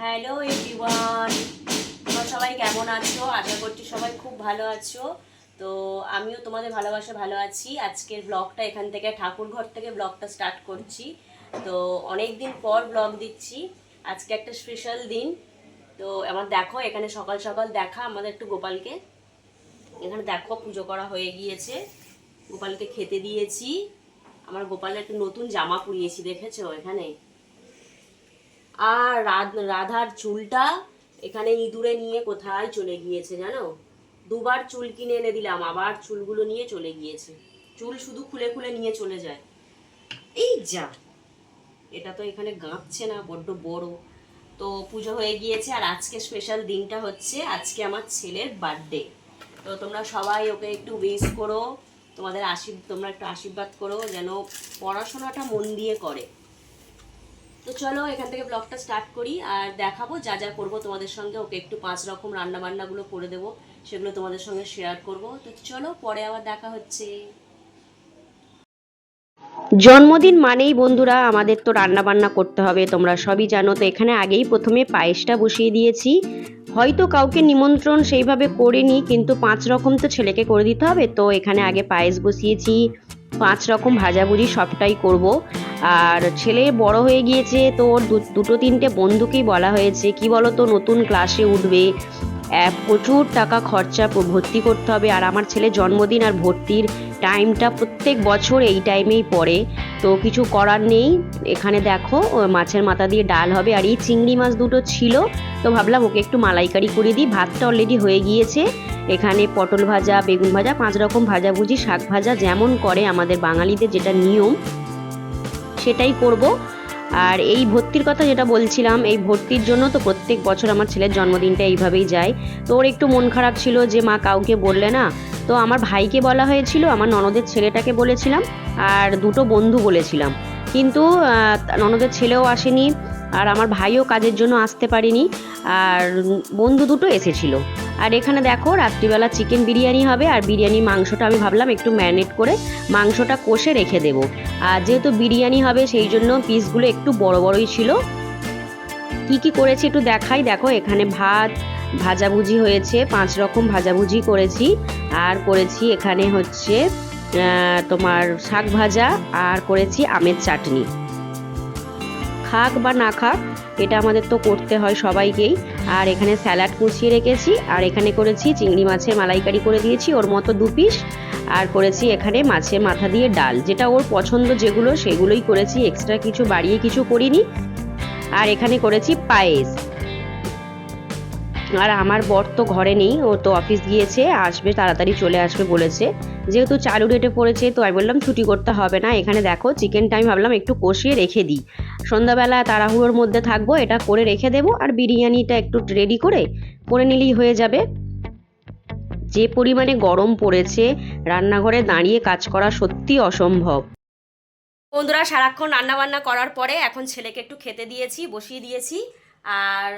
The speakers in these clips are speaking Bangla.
হ্যালো এভরিওয়ান, তোমরা সবাই কেমন আছো? আশা করছি সবাই খুব ভালো আছো। তো আমিও তোমাদের ভালোবাসা ভালো আছি। আজকের ব্লগটা এখান থেকে ঠাকুরঘর থেকে ব্লগটা স্টার্ট করছি। তো অনেক দিন পর ব্লগ দিচ্ছি, আজকে একটা স্পেশাল দিন। তো আমার দেখো এখানে সকাল সকাল দেখা আমাদের একটু গোপালকে, এখানে দেখো পুজো করা হয়ে গিয়েছে, গোপালকে খেতে দিয়েছি। আমার গোপালের একটু নতুন জামা পরিয়েছি, দেখেছো এখানে। আর রাধার চুলটা এখানে ইঁদুরে নিয়ে কোথায় চলে গিয়েছে জানো। দুবার চুল কিনে এনে দিলাম, আবার চুলগুলো নিয়ে চলে গিয়েছে। চুল শুধু খুলে খুলে নিয়ে চলে যায়। এই যা, এটা তো এখানে গাঁথছে না, বড্ড বড়। তো পুজো হয়ে গিয়েছে, আর আজকে স্পেশাল দিনটা হচ্ছে, আজকে আমার ছেলের বার্থডে। তো তোমরা সবাই ওকে একটু উইশ করো, তোমরা একটু আশীর্বাদ করো যেন পড়াশোনাটা মন দিয়ে করে। তো চলো এখান থেকে ব্লগটা স্টার্ট করি, আর দেখাবো যা যা করবো তোমাদের সঙ্গে। ওকে একটু 5 রকম রান্না বান্নাগুলো করে দেবো, সেগুলো তোমাদের সঙ্গে শেয়ার করব। তো চলো পরে আবার দেখা হচ্ছে। জন্মদিন মানেই বন্ধুরা আমাদের তো রান্না বান্না করতে হবে, তোমরা সবই জানো। তো এখানে আগেই প্রথমে পায়েসটা বসিয়ে দিয়েছি। হয়তো কাউকে নিমন্ত্রণ সেইভাবে করিনি, কিন্তু 5 রকম তো ছেলেকে করে দিতে হবে। তো এখানে আগে পায়েস বসিয়েছি, 5 রকম ভাজাভুজি সবটাই করব। আর ছেলে বড় হয়ে গিয়েছে, তো ওর দুটো তিনটে বন্ধুকেই বলা হয়েছে, কি বলো তো, নতুন ক্লাসে উঠবে, প্রচুর টাকা খরচা ভর্তি করতে হবে। আর আমার ছেলে জন্মদিন আর ভর্তির টাইমটা প্রত্যেক বছর এই টাইমেই পড়ে, তো কিছু করার নেই। এখানে দেখো মাছের মাথা দিয়ে ডাল হবে, আর এই চিংড়ি মাছ দুটো ছিল, তো ভাবলাম ওকে একটু মালাইকারি করে দিই। ভাতটা অলরেডি হয়ে গিয়েছে। এখানে পটল ভাজা, বেগুন ভাজা, 5 রকম ভাজাভুজি, শাক ভাজা, যেমন করে আমাদের বাঙালিদের যেটা নিয়ম সেটাই করব। আর এই ভর্তির কথা যেটা বলছিলাম, এই ভর্তির জন্য তো প্রত্যেক বছর আমার ছেলের জন্মদিনটা এইভাবেই যায়। তো ওর একটু মন খারাপ ছিল যে মা কাউকে বললে না। তো আমার ভাইকে বলা হয়েছিল, আমার ননদের ছেলেটাকে বলেছিলাম, আর দুটো বন্ধু বলেছিলাম, কিন্তু ননদের ছেলেও আসেনি, আর আমার ভাইও কাজের জন্য আসতে পারেনি, আর বন্ধু দুটো এসেছিল। আর এখানে দেখো রাত্রিবেলা চিকেন বিরিয়ানি হবে, আর বিরিয়ানির মাংসটা আমি ভাবলাম একটু ম্যারিনেট করে মাংসটা কষে রেখে দেবো। আর যেহেতু বিরিয়ানি হবে সেই জন্য পিসগুলো একটু বড় বড়ই ছিল। কি কি করেছি একটু দেখাই, দেখো এখানে ভাত, ভাজাভুজি হয়েছে, 5 রকম ভাজাভুজি করেছি, আর করেছি এখানে হচ্ছে তোমার শাক ভাজা, আর করেছি আমের চাটনি। খাক বা না খাক, এটা আমাদের তো করতে হয় সবাইকেই। আর এখানে স্যালাড কুচিয়ে রেখেছি, আর এখানে করেছি চিংড়ি মাছের মালাইকারি করে দিয়েছি ওর মতো 2 পিস, আর করেছি এখানে মাছের মাথা দিয়ে ডাল, যেটা ওর পছন্দ যেগুলো সেগুলোই করেছি, এক্সট্রা কিছু বাড়িয়ে কিছু করিনি। আর এখানে করেছি পায়েস। আর আমার বর তো ঘরে নেই, ও তো অফিস গিয়েছে, আসবে তাড়াতাড়ি চলে আসবে বলেছে। যেহেতু চালু ডেটে পড়েছে, তো আমি বললাম ছুটি করতে হবে না। এখানে দেখো চিকেনটা আমি ভাবলাম একটু কষিয়ে রেখে দিই, সন্ধ্যাবেলা তাড়াহুড়োর মধ্যে থাকবো, এটা করে রেখে দেবো। আর বিরিয়ানিটা একটু রেডি করে নিলেই হয়ে যাবে। যে পরিমাণে গরম পড়েছে, রান্নাঘরে দাঁড়িয়ে কাজ করা সত্যি অসম্ভব। বন্ধুরা সারাক্ষণ রান্না বান্না করার পরে এখন ছেলেকে একটু খেতে দিয়েছি, বসিয়ে দিয়েছি। আর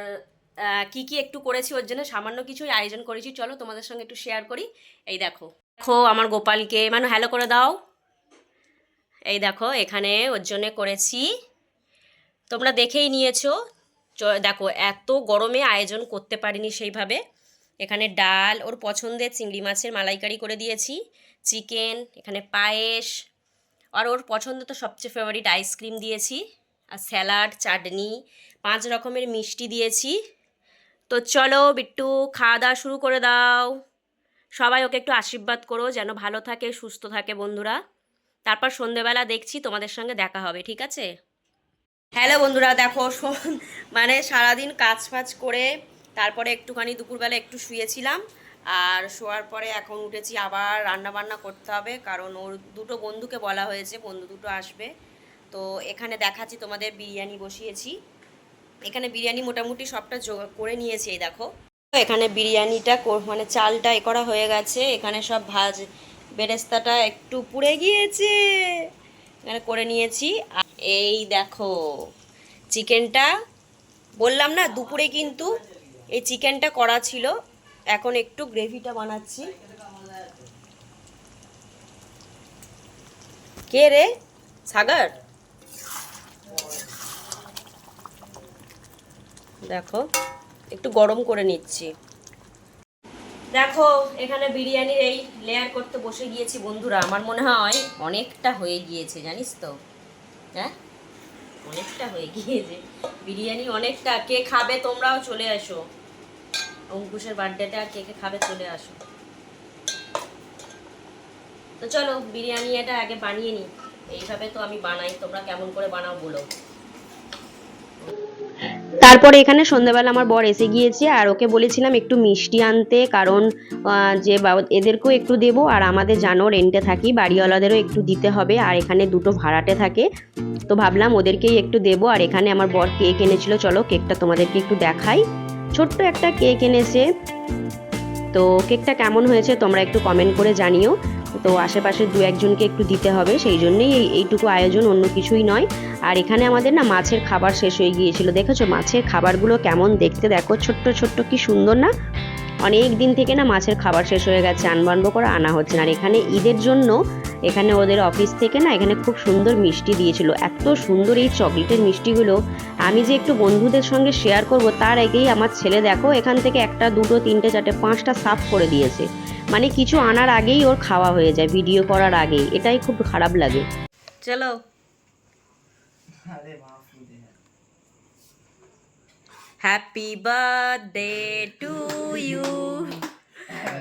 কি কি একটু করেছি ওর জন্য সামান্য কিছুই আয়োজন করেছি, চলো তোমাদের সঙ্গে একটু শেয়ার করি। এই দেখো, দেখো আমার গোপালকে, মানে হ্যালো করে দাও। এই দেখো এখানে ওর জন্য করেছি, তোমরা দেখেই নিয়েছো। দেখো এত গরমে আয়োজন করতে পারিনি সেইভাবে। এখানে ডাল, ওর পছন্দের চিংড়ি মাছের মালাইকারি করে দিয়েছি, চিকেন, এখানে পায়েস, আর ওর পছন্দ তো সবচেয়ে ফেভারিট আইসক্রিম দিয়েছি, আর স্যালাড, চাটনি, 5 রকমের মিষ্টি দিয়েছি। তো চলো বিট্টু খাওয়া দাওয়া শুরু করে দাও। সবাই ওকে একটু আশীর্বাদ করো যেন ভালো থাকে, সুস্থ থাকে বন্ধুরা। তারপর সন্ধেবেলা দেখছি তোমাদের সঙ্গে দেখা হবে, ঠিক আছে? হ্যালো বন্ধুরা, দেখো মানে সারাদিন কাজ ফাজ করে তারপরে একটুখানি দুপুরবেলা একটু শুয়েছিলাম, আর শোয়ার পরে এখন উঠেছি, আবার রান্না বান্না করতে হবে, কারণ ওর দুটো বন্ধুকে বলা হয়েছে, বন্ধু দুটো আসবে। তো এখানে দেখাচ্ছি তোমাদের, বিরিয়ানি বসিয়েছি। এখানে বিরিয়ানি মোটামুটি সবটা করে নিয়েছি, এই দেখো। তো এখানে বিরিয়ানিটা মানে চালটা করা হয়ে গেছে, এখানে সব বেরেস্তাটা একটু পুড়ে গিয়েছে, এখানে করে নিয়েছি। আর এই দেখো চিকেনটা, বললাম না দুপুরে কিন্তু এই চিকেনটা করা ছিল, এখন একটু গ্রেভিটা বানাচ্ছি। কে রে সাগর? দেখো একটু গরম করে নিচ্ছি। দেখো এখানে বিরিয়ানির এই লেয়ার করতে বসে গিয়েছি বন্ধুরা। আমার মনে হয় অনেকটা হয়ে গিয়েছে, জানিস তো? হ্যাঁ, অনেকটা হয়ে গিয়েছে বিরিয়ানি, অনেকটা। কে খাবে তোমরাও চলে আসো, অঙ্কুশের বার্থডেতে আর কে কে খাবে চলে আসো। তো চলো বিরিয়ানি এটা আগে বানিয়ে নিই। এইভাবে তো আমি বানাই, তোমরা কেমন করে বানাও বলো। তারপরে এখানে সন্ধ্যাবেলা আমার বর এসে গিয়েছে, আর ওকে বলেছিলাম একটু মিষ্টি আনতে, কারণ যে এদেরকেও একটু দেবো, আর আমাদের জানো রেন্টে থাকি, বাড়িওয়ালাদেরও একটু দিতে হবে, আর এখানে দুটো ভাড়াটে থাকে, তো ভাবলাম ওদেরকেই একটু দেবো। আর এখানে আমার বর কেক এনেছিল, চলো কেকটা তোমাদেরকে একটু দেখাই। ছোট্ট একটা কেক এনেছে, তো কেকটা কেমন হয়েছে তোমরা একটু কমেন্ট করে জানিও। তো আশেপাশে দু একজনকে একটু দিতে হবে, সেই জন্যই এইটুকু আয়োজন, অন্য কিছুই নয়। আর এখানে আমাদের না মাছের খাবার শেষ হয়ে গিয়েছিল, দেখেছো মাছের খাবারগুলো কেমন দেখতে, দেখো ছোট্ট ছোট্ট কি সুন্দর না। অনেক দিন থেকে না মাছের খাবার শেষ হয়ে গেছে, আনবানবো করে আনা হচ্ছে না। আর এখানে ঈদের জন্য এখানে ওদের অফিস থেকে না এখানে খুব সুন্দর মিষ্টি দিয়েছিল, এত সুন্দর এই চকলেটের মিষ্টিগুলো। আমি যে একটু বন্ধুদের সঙ্গে শেয়ার করব তার আগেই আমার ছেলে দেখো এখান থেকে একটা, দুটো, তিনটে, চারটে, পাঁচটা সাফ করে দিয়েছে। মানে কিছু আনার আগেই ওর খাওয়া হয়ে যায়, ভিডিও করার আগেই, এটাই খুব খারাপ লাগে। চলো happy birthday to you,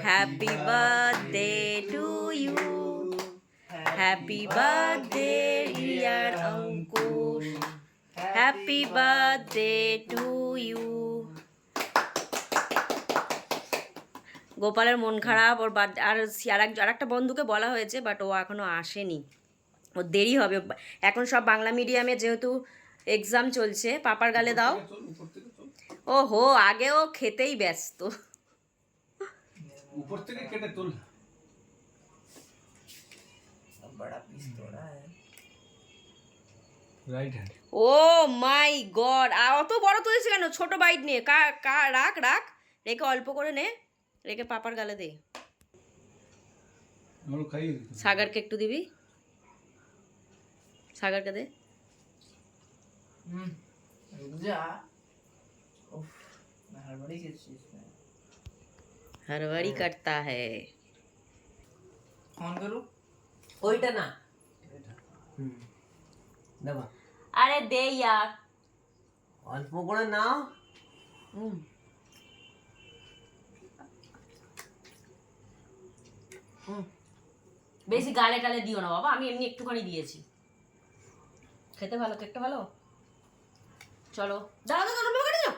happy birthday to you, happy birthday dear Ankush, happy birthday to you. গোপালের মন খারাপ, ওর আর একটা বন্ধুকে বলা হয়েছে, বাট ও এখনো আসেনি, ওর দেরি হবে। এখন সব বাংলা মিডিয়ামে যেহেতু এক্সাম চলছে। পাপার গালে দাও। ও হো, আগে ও খেতেই ব্যস্ত। উপর থেকে কেটে তুল। বড় পিস তোড়া है। Right hand. Oh my god, অত বড় তুলেছে কেন? ছোট বাইট নিয়ে রাখ রাখ, রেখে অল্প করে নে, রেখে পাপার গালে দে। সাগরকে একটু দিবি, সাগরকে দে। हड़बड़ी करता है। कौन करूं? ওইটা না, দেবা। আরে দে यार, অল্প করে নাও। বেশি গালে টালে দিও না বাবা, আমি এমনি একটুখানি দিয়েছি। খেতে ভালো, কেকটা ভালো। চলো দাঁড়াও দাঁড়াও, কেটে যাও।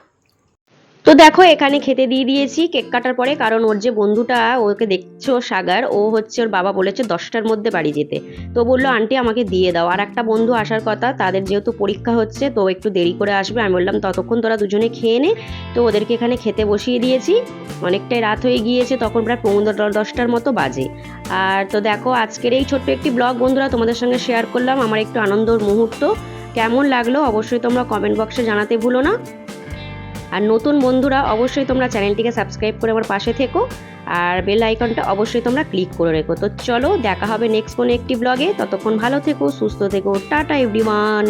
তো দেখো এখানে খেতে দিয়ে দিয়েছি কেক কাটার পরে, কারণ ওর যে বন্ধুটা ওকে দেখছো সাগার, ও হচ্ছে ওর বাবা বলেছে 10টার মধ্যে বাড়ি যেতে, তো বললো আন্টি আমাকে দিয়ে দাও। আর একটা বন্ধু আসার কথা, তাদের যেহেতু পরীক্ষা হচ্ছে তো একটু দেরি করে আসবে, আমি বললাম ততক্ষণ তোরা দুজনে খেয়ে নে। তো ওদেরকে এখানে খেতে বসিয়ে দিয়েছি, অনেকটাই রাত হয়ে গিয়েছে, তখন প্রায় 10টার মতো বাজে। আর তো দেখো আজকের এই ছোট্ট একটি ব্লগ বন্ধুরা তোমাদের সঙ্গে শেয়ার করলাম, আমার একটু আনন্দের মুহূর্ত। কেমন লাগলো অবশ্যই তোমরা কমেন্ট বক্সে জানাতে ভুলো না। আর নতুন বন্ধুরা অবশ্যই তোমরা চ্যানেলটিকে সাবস্ক্রাইব করে আমার পাশে থেকো, আর বেল আইকনটা অবশ্যই তোমরা ক্লিক করে রেখো। তো চলো দেখা হবে নেক্সট কোনো একটি ব্লগে, ততক্ষণ ভালো থেকো, সুস্থ থেকো, টাটা এভরিওয়ান।